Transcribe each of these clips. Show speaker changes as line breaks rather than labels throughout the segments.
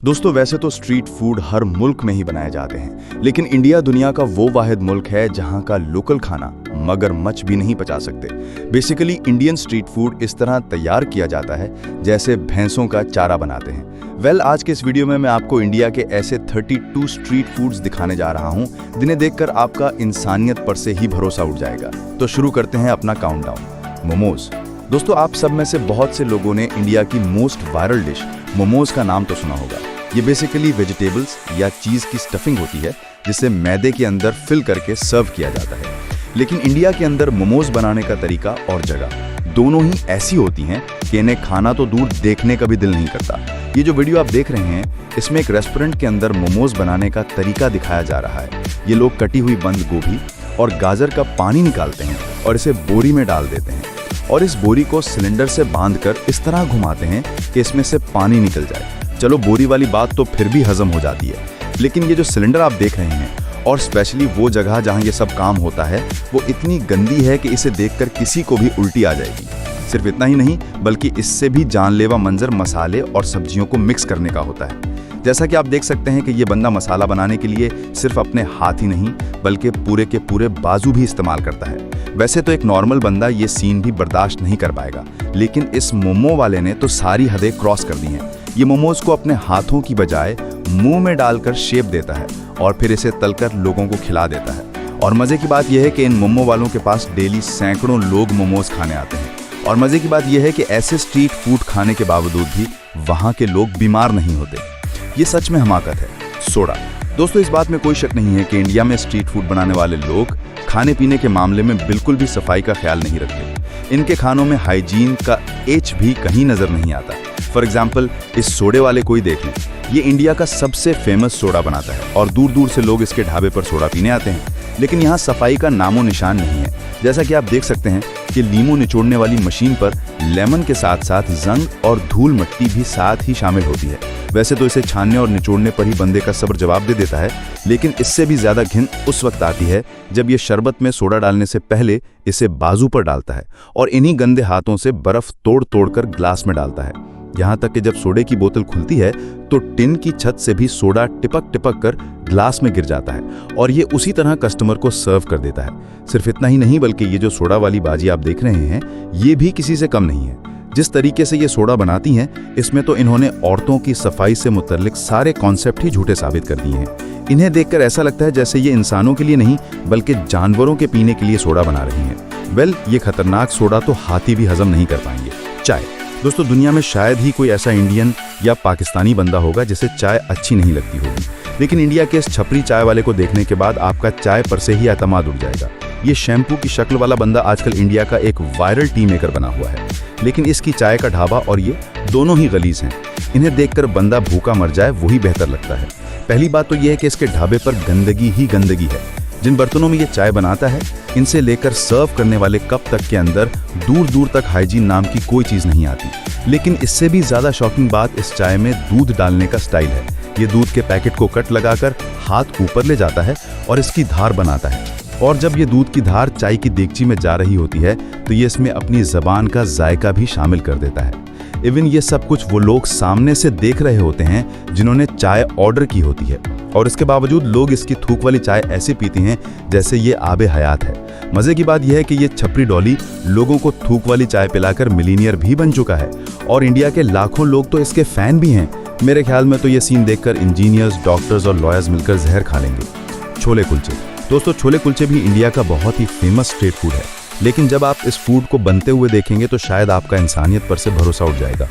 दोस्तों वैसे तो स्ट्रीट फूड हर मुल्क में ही बनाए जाते हैं, लेकिन इंडिया दुनिया का वो वाहिद मुल्क है जहां का लोकल खाना मगरमच्छ भी नहीं पचा सकते। बेसिकली इंडियन स्ट्रीट फूड इस तरह तैयार किया जाता है जैसे भैंसों का चारा बनाते हैं। आज के इस वीडियो में मैं आपको इंडिया के ऐसे 32 स्ट्रीट फूड्स दिखाने जा रहा हूं जिन्हें देखकर आपका इंसानियत पर से ही भरोसा उठ जाएगा। तो शुरू करते हैं अपना काउंटडाउन। मोमोज। दोस्तों आप सब में से बहुत से लोगों ने इंडिया की मोस्ट वायरल डिश मोमोज का नाम तो सुना होगा। ये बेसिकली वेजिटेबल्स या चीज़ की स्टफिंग होती है जिसे मैदे के अंदर फिल करके सर्व किया जाता है। लेकिन इंडिया के अंदर मोमोज बनाने का तरीका और जगह दोनों ही ऐसी होती हैं कि इन्हें खाना तो दूर देखने का भी दिल नहीं करता। ये जो वीडियो आप देख रहे हैं इसमें एक रेस्टोरेंट के अंदर मोमोज बनाने का तरीका दिखाया जा रहा है। ये लोग कटी हुई बंद गोभी और गाजर का पानी निकालते हैं और इसे बोरी में डाल देते हैं और इस बोरी को सिलेंडर से बांधकर इस तरह घुमाते हैं कि इसमें से पानी निकल जाए। चलो बोरी वाली बात तो फिर भी हजम हो जाती है, लेकिन ये जो सिलेंडर आप देख रहे हैं और स्पेशली वो जगह जहां ये सब काम होता है वो इतनी गंदी है कि इसे देखकर किसी को भी उल्टी आ जाएगी। सिर्फ इतना ही नहीं बल्कि इससे भी जानलेवा मंजर मसाले और सब्जियों को मिक्स करने का होता है। जैसा कि आप देख सकते हैं कि ये बंदा मसाला बनाने के लिए सिर्फ अपने हाथ ही नहीं बल्कि पूरे के पूरे बाजू भी इस्तेमाल करता है। वैसे तो एक नॉर्मल बंदा ये सीन भी बर्दाश्त नहीं कर पाएगा, लेकिन इस मोमो वाले ने तो सारी हदें क्रॉस कर दी हैं। ये मोमोज को अपने हाथों की बजाय मुंह में डालकर शेप देता है और फिर इसे तलकर लोगों को खिला देता है। और मजे की बात यह है कि इन मोमो वालों के पास डेली सैकड़ों लोग मोमोज खाने आते हैं। और मजे की बात यह है कि ऐसे स्ट्रीट फूड खाने के बावजूद भी वहां के लोग बीमार नहीं होते। ये सच में हमाकत है। सोडा। दोस्तों इस बात में कोई शक नहीं है कि इंडिया में स्ट्रीट फूड बनाने वाले लोग खाने पीने के मामले में बिल्कुल भी सफाई का ख्याल नहीं रखते। इनके खानों में हाइजीन का एच भी कहीं नजर नहीं आता। फॉर एग्जाम्पल इस सोडे वाले को ही देख लें। ये इंडिया का सबसे फेमस सोडा बनाता है और दूर दूर से लोग इसके ढाबे पर सोडा पीने आते हैं, लेकिन यहाँ सफाई का नामो निशान नहीं है। जैसा कि आप देख सकते हैं कि लीमू निचोड़ने वाली मशीन पर लेमन के साथ साथ जंग और धूल मिट्टी भी साथ ही शामिल होती है। वैसे तो इसे छानने और निचोड़ने पर ही बंदे का सब्र जवाब दे देता है, लेकिन इससे भी ज्यादा घिन उस वक्त आती है जब ये शरबत में सोडा डालने से पहले इसे बाजू पर डालता है और इन्हीं गंदे हाथों से बर्फ तोड़ तोड़ कर ग्लास में डालता है। यहाँ तक कि जब सोडे की बोतल खुलती है तो टिन की छत से भी सोडा टिपक टिपक कर ग्लास में गिर जाता है और ये उसी तरह कस्टमर को सर्व कर देता है। सिर्फ इतना ही नहीं बल्कि ये जो सोडा वाली बाजी आप देख रहे हैं ये भी किसी से कम नहीं है। जिस तरीके से ये सोडा बनाती हैं इसमें तो इन्होंने औरतों की सफाई से मुतल्लिक सारे कॉन्सेप्ट ही झूठे साबित कर दिए हैं। इन्हें देखकर ऐसा लगता है जैसे ये इंसानों के लिए नहीं बल्कि जानवरों के पीने के लिए सोडा बना रही हैं। ये खतरनाक सोडा तो हाथी भी हजम नहीं कर पाएंगे। चाय। दोस्तों दुनिया में शायद ही कोई ऐसा इंडियन या पाकिस्तानी बंदा होगा जिसे चाय अच्छी नहीं लगती होगी, लेकिन इंडिया के इस छपरी चाय वाले को देखने के बाद आपका चाय पर से ही एतमाद उठ जाएगा। ये शैम्पू की शक्ल वाला बंदा आजकल इंडिया का एक वायरल टी मेकर बना हुआ है, लेकिन इसकी चाय का ढाबा और ये दोनों ही गलीज हैं। इन्हें देखकर बंदा भूखा मर जाए वही बेहतर लगता है। पहली बात तो यह है कि इसके ढाबे पर गंदगी ही गंदगी है। जिन बर्तनों में ये चाय बनाता है इनसे लेकर सर्व करने वाले कप तक के अंदर दूर दूर तक हाइजीन नाम की कोई चीज नहीं आती। लेकिन इससे भी ज्यादा शॉकिंग बात इस चाय में दूध डालने का स्टाइल है। ये दूध के पैकेट को कट लगाकर हाथ ऊपर ले जाता है और इसकी धार बनाता है, और जब ये दूध की धार चाय की देगची में जा रही होती है तो ये इसमें अपनी जबान का जायका भी शामिल कर देता है। इवन ये सब कुछ वो लोग सामने से देख रहे होते हैं जिन्होंने चाय ऑर्डर की होती है, और इसके बावजूद लोग इसकी थूक वाली चाय ऐसे पीते हैं जैसे ये आबे हयात है। मजे की बात यह है कि ये छपरी डॉली लोगों को थूक वाली चाय पिलाकर मिलीनियर भी बन चुका है और इंडिया के लाखों लोग तो इसके फैन भी हैं। मेरे ख्याल में तो ये सीन देखकर इंजीनियर्स, डॉक्टर्स और लॉयर्स मिलकर जहर खा लेंगे। छोले कुलचे। दोस्तों छोले कुलचे भी इंडिया का बहुत ही फेमस स्ट्रीट फूड है, लेकिन जब आप इस फूड को बनते हुए देखेंगे तो शायद आपका इंसानियत पर से भरोसा उठ जाएगा।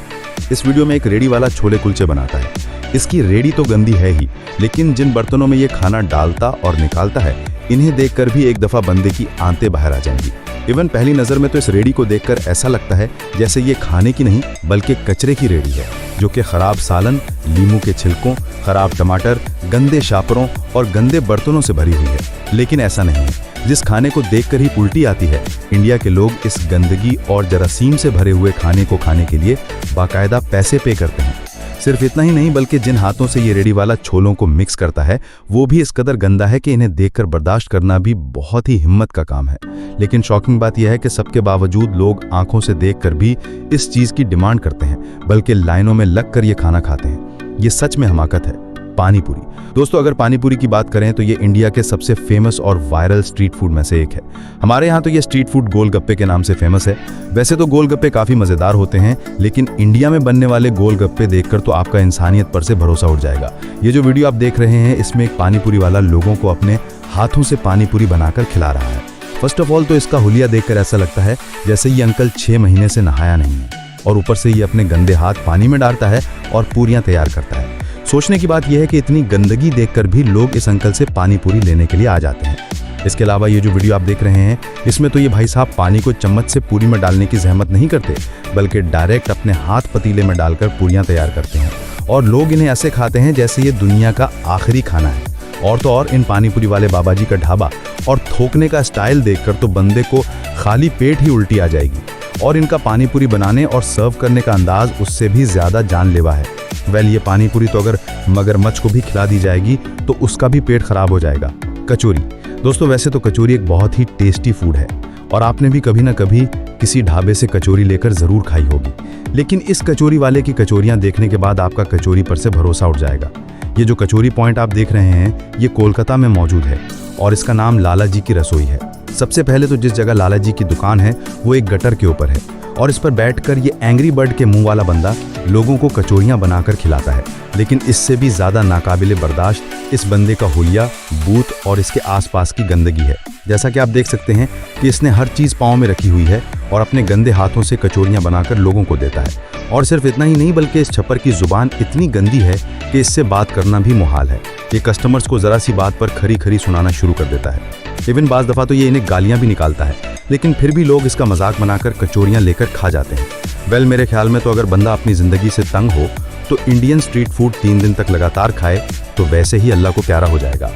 इस वीडियो में एक रेडी वाला छोले कुलचे बनाता है। इसकी रेडी तो गंदी है ही, लेकिन जिन बर्तनों में ये खाना डालता और निकालता है इन्हें देखकर भी एक दफा बंदे की आंतें बाहर आ जाएंगी। इवन पहली नजर में तो इस रेडी को देखकर ऐसा लगता है जैसे ये खाने की नहीं बल्कि कचरे की रेडी है, जो कि खराब सालन, लीमू के छिलकों, खराब टमाटर, गंदे शापरों और गंदे बर्तनों से भरी हुई है। लेकिन ऐसा नहीं है। जिस खाने को देखकर ही उल्टी आती है, इंडिया के लोग इस गंदगी और जरासीम से भरे हुए खाने को खाने के लिए बाकायदा पैसे पे करते हैं। सिर्फ इतना ही नहीं बल्कि जिन हाथों से ये रेडी वाला छोलों को मिक्स करता है वो भी इस कदर गंदा है कि इन्हें देखकर बर्दाश्त करना भी बहुत ही हिम्मत का काम है। लेकिन शॉकिंग बात यह है कि सबके बावजूद लोग आंखों से देखकर भी इस चीज की डिमांड करते हैं, बल्कि लाइनों में लगकर ये खाना खाते हैं। ये सच में हमाकत है। पानी पूरी। दोस्तों, अगर पानी पूरी की बात करें तो ये इंडिया के सबसे फेमस और वायरल स्ट्रीट फूड में से एक है। हमारे यहाँ तो ये स्ट्रीट फूड गोलगप्पे के नाम से फेमस है। वैसे तो गोलगप्पे काफ़ी मज़ेदार होते हैं, लेकिन इंडिया में बनने वाले गोलगप्पे देखकर तो आपका इंसानियत पर से भरोसा उठ जाएगा। ये जो वीडियो आप देख रहे हैं, इसमें एक पानी पूरी वाला लोगों को अपने हाथों से पानी पूरी बनाकर खिला रहा है। फर्स्ट ऑफ ऑल तो इसका हुलिया देखकर ऐसा लगता है जैसे ये अंकल 6 महीने से नहाया नहीं है, और ऊपर से ये अपने गंदे हाथ पानी में डालता है और पूरियां तैयार करता है। सोचने की बात यह है कि इतनी गंदगी देखकर भी लोग इस अंकल से पानी पूरी लेने के लिए आ जाते हैं। इसके अलावा ये जो वीडियो आप देख रहे हैं, इसमें तो ये भाई साहब पानी को चम्मच से पूरी में डालने की जहमत नहीं करते, बल्कि डायरेक्ट अपने हाथ पतीले में डालकर पूरियां तैयार करते हैं, और लोग इन्हें ऐसे खाते हैं जैसे ये दुनिया का आखिरी खाना है। और तो और इन पानी पूरी वाले बाबा जी का ढाबा और थोकने का स्टाइल देखकर तो बंदे को खाली पेट ही उल्टी आ जाएगी। और इनका पानी पूरी बनाने और सर्व करने का अंदाज उससे भी ज़्यादा जानलेवा है। ये पानी पूरी तो अगर मगरमच्छ को भी खिला दी जाएगी तो उसका भी पेट खराब हो जाएगा। कचौरी। दोस्तों, वैसे तो कचौरी एक बहुत ही टेस्टी फूड है, और आपने भी कभी ना कभी किसी ढाबे से कचौरी लेकर ज़रूर खाई होगी। लेकिन इस कचौरी वाले की कचौरियाँ देखने के बाद आपका कचौरी पर से भरोसा उठ जाएगा। ये जो कचौरी पॉइंट आप देख रहे हैं, ये कोलकाता में मौजूद है, और इसका नाम लाला जी की रसोई है। सबसे पहले तो जिस जगह लाला जी की दुकान है वो एक गटर के ऊपर है, और इस पर बैठकर ये एंग्री बर्ड के मुंह वाला बंदा लोगों को कचौरियां बनाकर खिलाता है। लेकिन इससे भी ज़्यादा नाकाबिले बर्दाश्त इस बंदे का हुलिया, बूथ और इसके आसपास की गंदगी है। जैसा कि आप देख सकते हैं कि इसने हर चीज़ पाँव में रखी हुई है और अपने गंदे हाथों से कचौरियां बनाकर लोगों को देता है। और सिर्फ इतना ही नहीं, बल्कि इस छप्पर की ज़ुबान इतनी गंदी है कि इससे बात करना भी मुहाल है। ये कस्टमर्स को ज़रा सी बात पर खरी खरी सुनाना शुरू कर देता है। इवन बाज़ दफ़ा तो ये इन्हें गालियाँ भी निकालता है, लेकिन फिर भी लोग इसका मजाक बनाकर कचौरियाँ लेकर खा जाते हैं। मेरे ख्याल में तो अगर बंदा अपनी ज़िंदगी से तंग हो तो इंडियन स्ट्रीट फूड 3 दिन तक लगातार खाए तो वैसे ही अल्लाह को प्यारा हो जाएगा।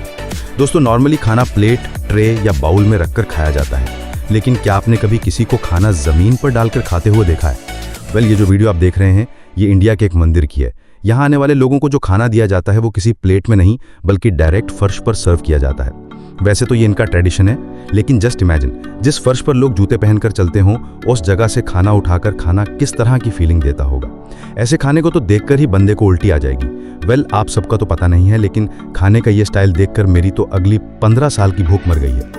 दोस्तों, नॉर्मली खाना प्लेट, ट्रे या बाउल में रखकर खाया जाता है, लेकिन क्या आपने कभी किसी को खाना ज़मीन पर डालकर खाते हुए देखा है? ये जो वीडियो आप देख रहे हैं, ये इंडिया के एक मंदिर की है। यहाँ आने वाले लोगों को जो खाना दिया जाता है वो किसी प्लेट में नहीं, बल्कि डायरेक्ट फर्श पर सर्व किया जाता है। वैसे तो ये इनका ट्रेडिशन है, लेकिन जस्ट इमेजिन, जिस फर्श पर लोग जूते पहनकर चलते हों, उस जगह से खाना उठाकर खाना किस तरह की फीलिंग देता होगा। ऐसे खाने को तो देखकर ही बंदे को उल्टी आ जाएगी। आप सबका तो पता नहीं है, लेकिन खाने का ये स्टाइल देखकर मेरी तो अगली 15 साल की भूख मर गई है।